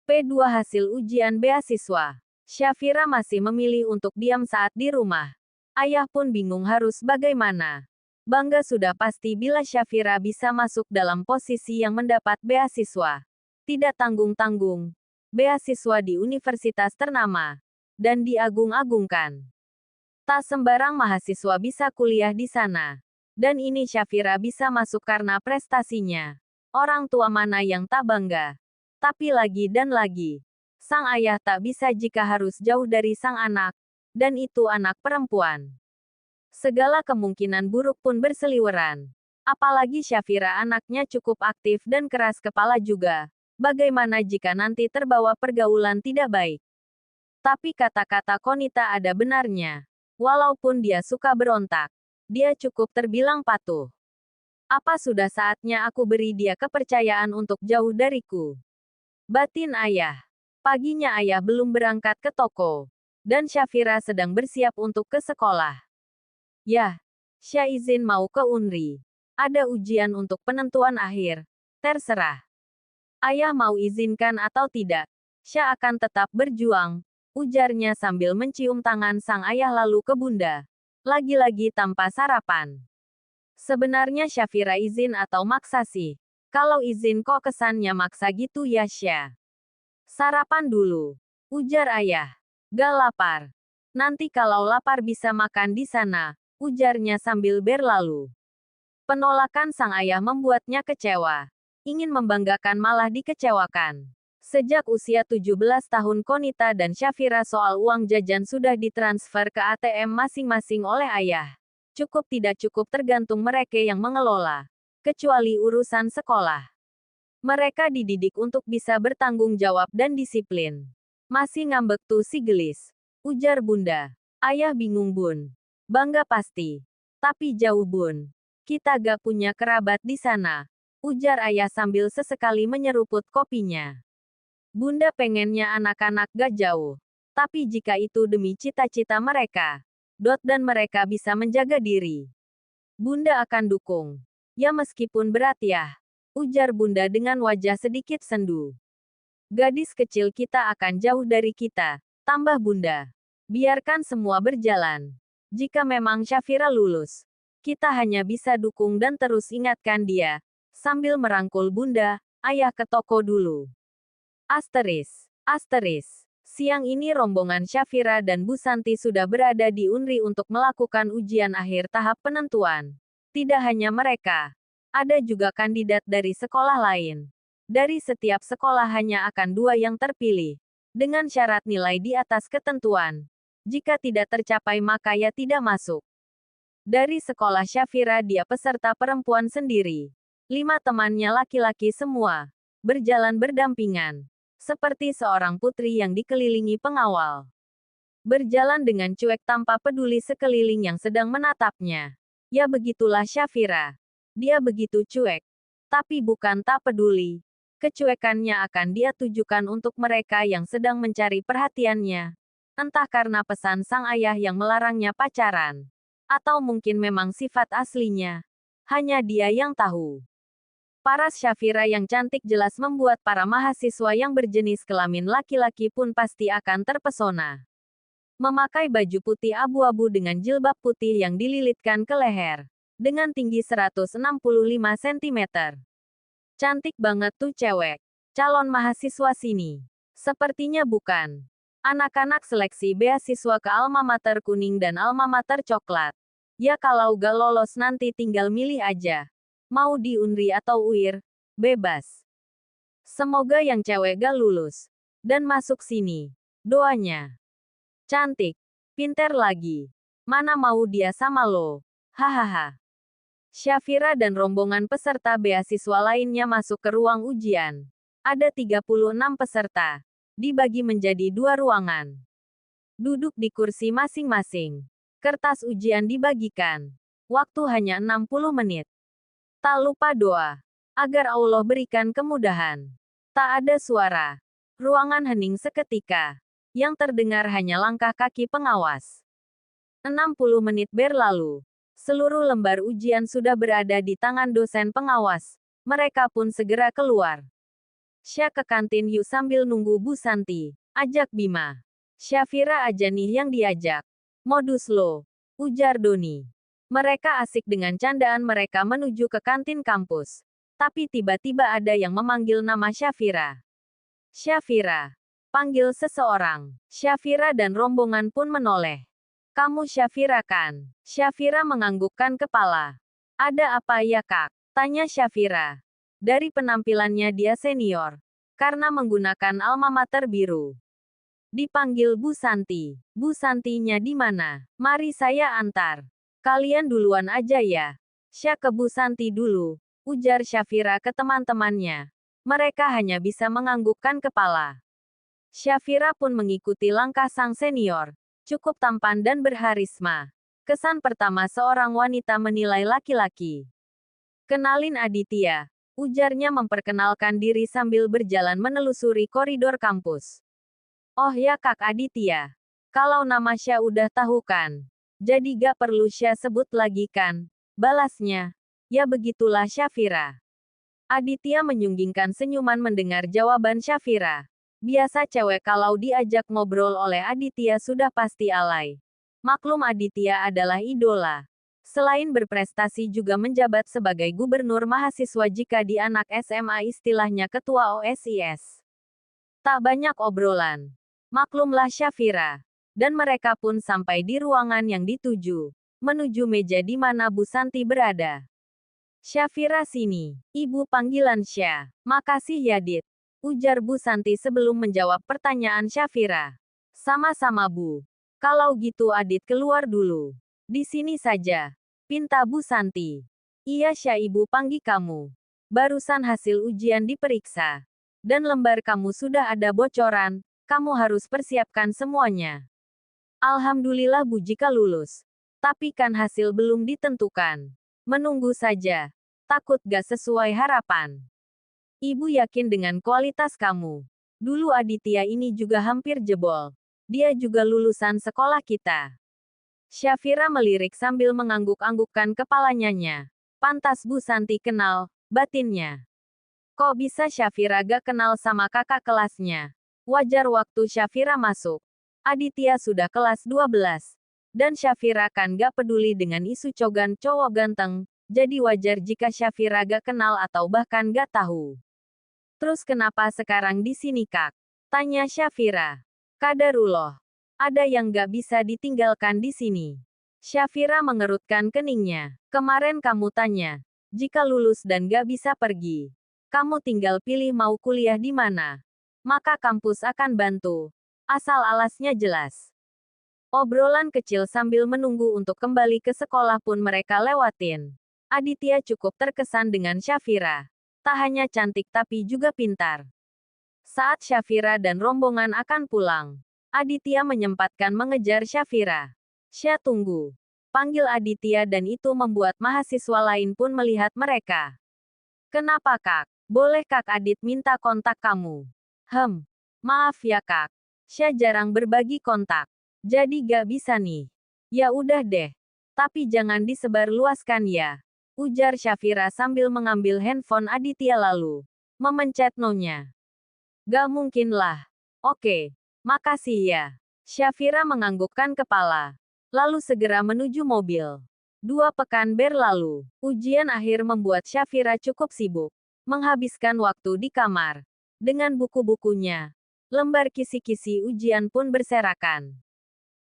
P2 hasil ujian beasiswa. Syafira masih memilih untuk diam saat di rumah. Ayah pun bingung harus bagaimana. Bangga sudah pasti bila Syafira bisa masuk dalam posisi yang mendapat beasiswa. Tidak tanggung-tanggung. Beasiswa di universitas ternama. Dan diagung-agungkan. Tak sembarang mahasiswa bisa kuliah di sana. Dan ini Syafira bisa masuk karena prestasinya. Orang tua mana yang tak bangga? Tapi lagi dan lagi. Sang ayah tak bisa jika harus jauh dari sang anak. Dan itu anak perempuan. Segala kemungkinan buruk pun berseliweran. Apalagi Syafira anaknya cukup aktif dan keras kepala juga. Bagaimana jika nanti terbawa pergaulan tidak baik? Tapi kata-kata Konita ada benarnya. Walaupun dia suka berontak, dia cukup terbilang patuh. Apa sudah saatnya aku beri dia kepercayaan untuk jauh dariku? Batin ayah. Paginya ayah belum berangkat ke toko. Dan Syafira sedang bersiap untuk ke sekolah. Yah, Syah izin mau ke Unri. Ada ujian untuk penentuan akhir. Terserah. Ayah mau izinkan atau tidak. Syah akan tetap berjuang, ujarnya sambil mencium tangan sang ayah lalu ke bunda. Lagi-lagi tanpa sarapan. Sebenarnya Syafira izin atau maksa sih? Kalau izin kok kesannya maksa gitu ya Syah. Sarapan dulu. Ujar ayah. Gak lapar. Nanti kalau lapar bisa makan di sana, ujarnya sambil berlalu. Penolakan sang ayah membuatnya kecewa. Ingin membanggakan malah dikecewakan. Sejak usia 17 tahun Konita dan Syafira soal uang jajan sudah ditransfer ke ATM masing-masing oleh ayah. Cukup tidak cukup tergantung mereka yang mengelola. Kecuali urusan sekolah. Mereka dididik untuk bisa bertanggung jawab dan disiplin. Masih ngambek tuh si gelis. Ujar bunda. Ayah bingung bun. Bangga pasti. Tapi jauh bun. Kita gak punya kerabat di sana. Ujar ayah sambil sesekali menyeruput kopinya. Bunda pengennya anak-anak gak jauh. Tapi jika itu demi cita-cita mereka, Dot dan mereka bisa menjaga diri, Bunda akan dukung. Ya meskipun berat ya. Ujar bunda dengan wajah sedikit sendu. Gadis kecil kita akan jauh dari kita, tambah bunda. Biarkan semua berjalan. Jika memang Syafira lulus, kita hanya bisa dukung dan terus ingatkan dia. Sambil merangkul bunda, ayah ke toko dulu. Asteris. Siang ini rombongan Syafira dan Bu Santi sudah berada di Unri untuk melakukan ujian akhir tahap penentuan. Tidak hanya mereka. Ada juga kandidat dari sekolah lain. Dari setiap sekolah hanya akan 2 yang terpilih. Dengan syarat nilai di atas ketentuan. Jika tidak tercapai maka ia tidak masuk. Dari sekolah Syafira dia peserta perempuan sendiri. 5 temannya laki-laki semua. Berjalan berdampingan. Seperti seorang putri yang dikelilingi pengawal. Berjalan dengan cuek tanpa peduli sekeliling yang sedang menatapnya. Ya begitulah Syafira. Dia begitu cuek. Tapi bukan tak peduli. Kecuekannya akan dia tujukan untuk mereka yang sedang mencari perhatiannya. Entah karena pesan sang ayah yang melarangnya pacaran. Atau mungkin memang sifat aslinya. Hanya dia yang tahu. Paras Syafira yang cantik jelas membuat para mahasiswa yang berjenis kelamin laki-laki pun pasti akan terpesona. Memakai baju putih abu-abu dengan jilbab putih yang dililitkan ke leher. Dengan tinggi 165 cm. Cantik banget tuh cewek. Calon mahasiswa sini. Sepertinya bukan. Anak-anak seleksi beasiswa ke alma mater kuning dan alma mater coklat. Ya kalau gak lolos nanti tinggal milih aja. Mau di Unri atau UIR, bebas. Semoga yang cewek gak lulus. Dan masuk sini. Doanya. Cantik. Pinter lagi. Mana mau dia sama lo. Hahaha. Syafira dan rombongan peserta beasiswa lainnya masuk ke ruang ujian. Ada 36 peserta. Dibagi menjadi 2 ruangan. Duduk di kursi masing-masing. Kertas ujian dibagikan. Waktu hanya 60 menit. Tak lupa doa. Agar Allah berikan kemudahan. Tak ada suara. Ruangan hening seketika. Yang terdengar hanya langkah kaki pengawas. 60 menit berlalu. Seluruh lembar ujian sudah berada di tangan dosen pengawas. Mereka pun segera keluar. Sya ke kantin yuk sambil nunggu Bu Santi. Ajak Bima. Syafira aja nih yang diajak. Modus lo. Ujar Doni. Mereka asik dengan candaan mereka menuju ke kantin kampus. Tapi tiba-tiba ada yang memanggil nama Syafira. Syafira. Panggil seseorang. Syafira dan rombongan pun menoleh. Kamu Syafira kan? Syafira menganggukkan kepala. Ada apa ya kak? Tanya Syafira. Dari penampilannya dia senior. Karena menggunakan alma mater biru. Dipanggil Bu Santi. Bu Santinya di mana? Mari saya antar. Kalian duluan aja ya. Sya ke Bu Santi dulu. Ujar Syafira ke teman-temannya. Mereka hanya bisa menganggukkan kepala. Syafira pun mengikuti langkah sang senior. Cukup tampan dan berharisma. Kesan pertama seorang wanita menilai laki-laki. Kenalin Aditya. Ujarnya memperkenalkan diri sambil berjalan menelusuri koridor kampus. Oh ya Kak Aditya. Kalau nama Sya udah tahu kan. Jadi gak perlu Sya sebut lagi kan. Balasnya. Ya begitulah Syafira. Aditya menyunggingkan senyuman mendengar jawaban Syafira. Biasa cewek kalau diajak ngobrol oleh Aditya sudah pasti alay. Maklum Aditya adalah idola. Selain berprestasi juga menjabat sebagai gubernur mahasiswa jika di anak SMA istilahnya ketua OSIS. Tak banyak obrolan. Maklumlah Syafira. Dan mereka pun sampai di ruangan yang dituju. Menuju meja di mana Bu Santi berada. Syafira sini. Ibu panggilan Sya. Makasih ya Dit. Ujar Bu Santi sebelum menjawab pertanyaan Syafira. Sama-sama Bu. Kalau gitu Adit keluar dulu. Di sini saja. Pinta Bu Santi. Iya Sya ibu panggil kamu. Barusan hasil ujian diperiksa. Dan lembar kamu sudah ada bocoran, kamu harus persiapkan semuanya. Alhamdulillah Bu jika lulus. Tapi kan hasil belum ditentukan. Menunggu saja. Takut gak sesuai harapan. Ibu yakin dengan kualitas kamu. Dulu Aditya ini juga hampir jebol. Dia juga lulusan sekolah kita. Syafira melirik sambil mengangguk-anggukkan kepalanya. Pantas Bu Santi kenal, batinnya. Kok bisa Syafira gak kenal sama kakak kelasnya? Wajar waktu Syafira masuk. Aditya sudah kelas 12. Dan Syafira kan gak peduli dengan isu cogan cowok ganteng, jadi wajar jika Syafira gak kenal atau bahkan gak tahu. Terus kenapa sekarang di sini kak? Tanya Syafira. Kadarullah. Ada yang gak bisa ditinggalkan di sini. Syafira mengerutkan keningnya. Kemarin kamu tanya, jika lulus dan gak bisa pergi, kamu tinggal pilih mau kuliah di mana. Maka kampus akan bantu. Asal alasnya jelas. Obrolan kecil sambil menunggu untuk kembali ke sekolah pun mereka lewatin. Aditya cukup terkesan dengan Syafira. Tak hanya cantik tapi juga pintar. Saat Syafira dan rombongan akan pulang, Aditya menyempatkan mengejar Syafira. Sya tunggu. Panggil Aditya dan itu membuat mahasiswa lain pun melihat mereka. Kenapa kak? Boleh kak Adit minta kontak kamu? Maaf ya kak. Sya jarang berbagi kontak. Jadi gak bisa nih. Ya udah deh. Tapi jangan disebar luaskan ya. Ujar Syafira sambil mengambil handphone Aditya lalu memencet no-nya. Gak mungkin lah. Oke. Makasih ya. Syafira menganggukkan kepala. Lalu segera menuju mobil. 2 pekan berlalu. Ujian akhir membuat Syafira cukup sibuk. Menghabiskan waktu di kamar. Dengan buku-bukunya. Lembar kisi-kisi ujian pun berserakan.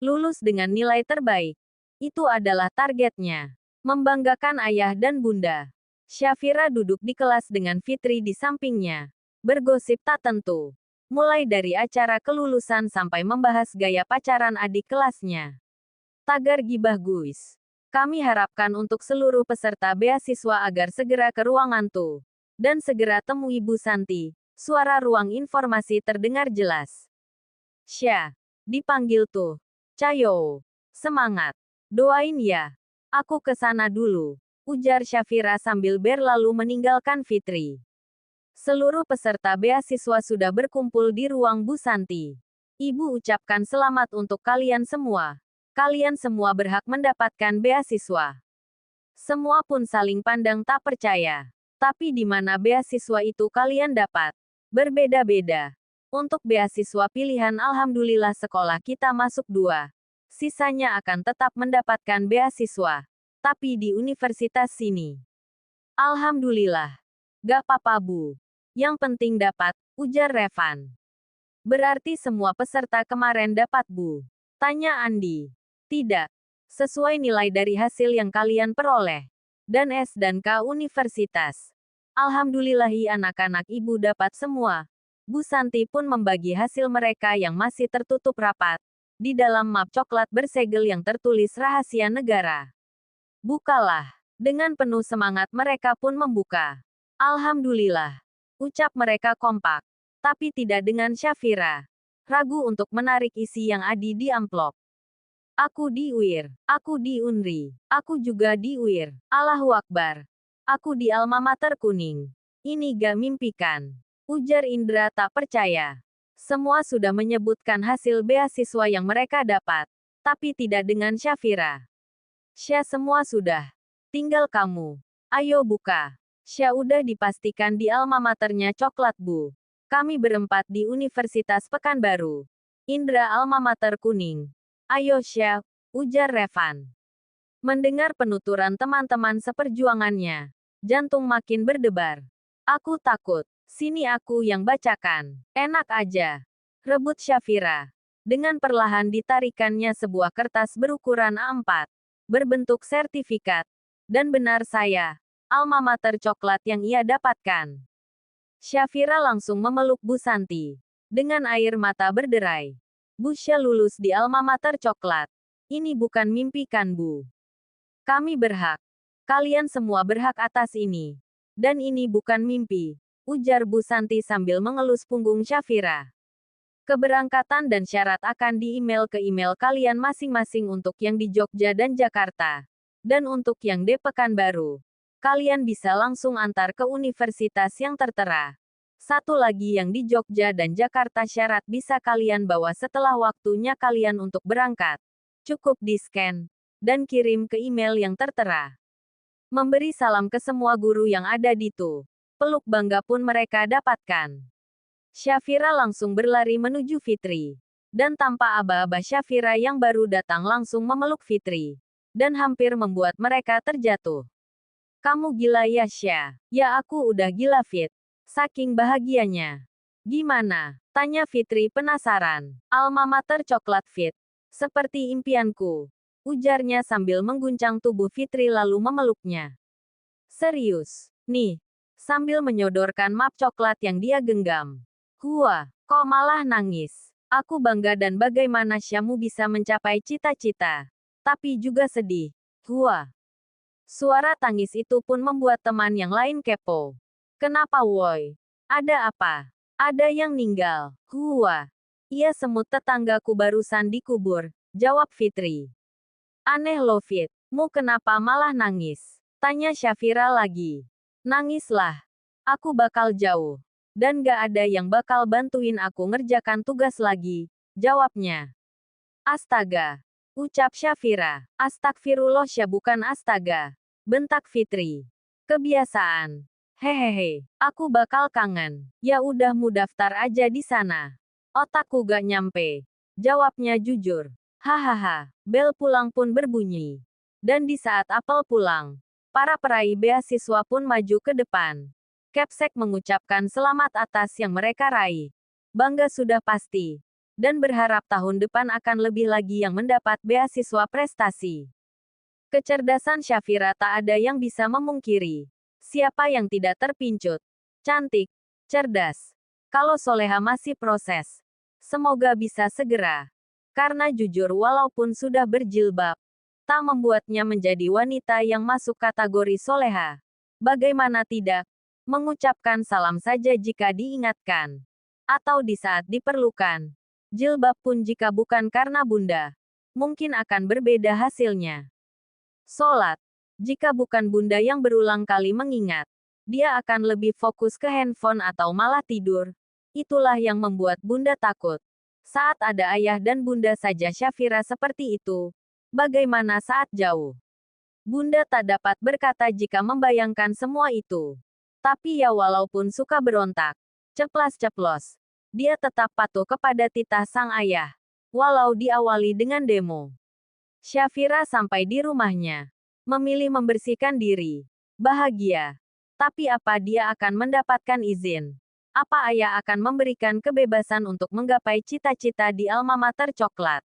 Lulus dengan nilai terbaik. Itu adalah targetnya. Membanggakan ayah dan bunda. Syafira duduk di kelas dengan Fitri di sampingnya. Bergosip tak tentu. Mulai dari acara kelulusan sampai membahas gaya pacaran adik kelasnya. Tagar gibah guys. Kami harapkan untuk seluruh peserta beasiswa agar segera ke ruangan tuh. Dan segera temui Bu Santi. Suara ruang informasi terdengar jelas. Sya. Dipanggil tuh. Cayo. Semangat. Doain ya. Aku ke sana dulu. Ujar Syafira sambil berlalu meninggalkan Fitri. Seluruh peserta beasiswa sudah berkumpul di ruang Bu Santi. Ibu ucapkan selamat untuk kalian semua. Kalian semua berhak mendapatkan beasiswa. Semua pun saling pandang tak percaya. Tapi di mana beasiswa itu kalian dapat? Berbeda-beda. Untuk beasiswa pilihan alhamdulillah sekolah kita masuk 2. Sisanya akan tetap mendapatkan beasiswa. Tapi di universitas sini. Alhamdulillah. Gak apa-apa Bu. Yang penting dapat, ujar Revan. Berarti semua peserta kemarin dapat Bu? Tanya Andi. Tidak. Sesuai nilai dari hasil yang kalian peroleh. Dan S dan K universitas. Alhamdulillahi anak-anak ibu dapat semua. Bu Santi pun membagi hasil mereka yang masih tertutup rapat. Di dalam map coklat bersegel yang tertulis rahasia negara. Bukalah. Dengan penuh semangat mereka pun membuka. Alhamdulillah. Ucap mereka kompak. Tapi tidak dengan Syafira. Ragu untuk menarik isi yang ada di amplop. Aku di UIR. Aku di UNRI. Aku juga di UIR. Allahu Akbar. Aku di alma mater kuning. Ini gak mimpikan. Ujar Indra tak percaya. Semua sudah menyebutkan hasil beasiswa yang mereka dapat. Tapi tidak dengan Syafira. Syah semua sudah. Tinggal kamu. Ayo buka. Syah udah dipastikan di alma maternya coklat Bu. Kami berempat di Universitas Pekanbaru. Indra alma mater kuning. Ayo Syah, ujar Revan. Mendengar penuturan teman-teman seperjuangannya. Jantung makin berdebar. Aku takut. Sini aku yang bacakan. Enak aja. Rebut Syafira. Dengan perlahan ditarikannya sebuah kertas berukuran A4. Berbentuk sertifikat. Dan benar saya. Alma mater coklat yang ia dapatkan. Syafira langsung memeluk Bu Santi. Dengan air mata berderai. Bu Syah lulus di alma mater coklat. Ini bukan mimpi kan Bu? Kami berhak. Kalian semua berhak atas ini. Dan ini bukan mimpi. Ujar Bu Santi sambil mengelus punggung Syafira. Keberangkatan dan syarat akan di-email ke email kalian masing-masing untuk yang di Jogja dan Jakarta. Dan untuk yang di Pekanbaru. Kalian bisa langsung antar ke universitas yang tertera. Satu lagi yang di Jogja dan Jakarta syarat bisa kalian bawa setelah waktunya kalian untuk berangkat. Cukup di-scan. Dan kirim ke email yang tertera. Memberi salam ke semua guru yang ada di tu. Peluk bangga pun mereka dapatkan. Syafira langsung berlari menuju Fitri. Dan tanpa aba-aba Syafira yang baru datang langsung memeluk Fitri. Dan hampir membuat mereka terjatuh. Kamu gila ya Syah? Ya aku udah gila Fit. Saking bahagianya. Gimana? Tanya Fitri penasaran. Alma mater coklat Fit. Seperti impianku. Ujarnya sambil mengguncang tubuh Fitri lalu memeluknya. Serius? Nih. Sambil menyodorkan map coklat yang dia genggam. Hua, kok malah nangis? Aku bangga dan bagaimana Syamu bisa mencapai cita-cita. Tapi juga sedih. Hua. Suara tangis itu pun membuat teman yang lain kepo. Kenapa woi? Ada apa? Ada yang meninggal. Hua. Iya semut tetanggaku barusan dikubur. Jawab Fitri. Aneh lo Fit. Mu kenapa malah nangis? Tanya Syafira lagi. Nangislah. Aku bakal jauh. Dan gak ada yang bakal bantuin aku ngerjakan tugas lagi. Jawabnya. Astaga. Ucap Syafira. Astagfirullah Syah bukan astaga. Bentak Fitri. Kebiasaan. Hehehe. Aku bakal kangen. Ya udah mu daftar aja di sana. Otakku gak nyampe. Jawabnya jujur. Hahaha. Bel pulang pun berbunyi. Dan di saat apel pulang. Para peraih beasiswa pun maju ke depan. Kepsek mengucapkan selamat atas yang mereka raih. Bangga sudah pasti. Dan berharap tahun depan akan lebih lagi yang mendapat beasiswa prestasi. Kecerdasan Syafira tak ada yang bisa memungkiri. Siapa yang tidak terpincut? Cantik. Cerdas. Kalau soleha masih proses. Semoga bisa segera. Karena jujur walaupun sudah berjilbab. Tak membuatnya menjadi wanita yang masuk kategori soleha. Bagaimana tidak? Mengucapkan salam saja jika diingatkan. Atau di saat diperlukan. Jilbab pun jika bukan karena bunda. Mungkin akan berbeda hasilnya. Sholat. Jika bukan bunda yang berulang kali mengingat. Dia akan lebih fokus ke handphone atau malah tidur. Itulah yang membuat bunda takut. Saat ada ayah dan bunda saja Syafira seperti itu. Bagaimana saat jauh? Bunda tak dapat berkata jika membayangkan semua itu. Tapi ya walaupun suka berontak. Ceplas-ceplos. Dia tetap patuh kepada titah sang ayah. Walau diawali dengan demo. Syafira sampai di rumahnya. Memilih membersihkan diri. Bahagia. Tapi apa dia akan mendapatkan izin? Apa ayah akan memberikan kebebasan untuk menggapai cita-cita di alma mater coklat?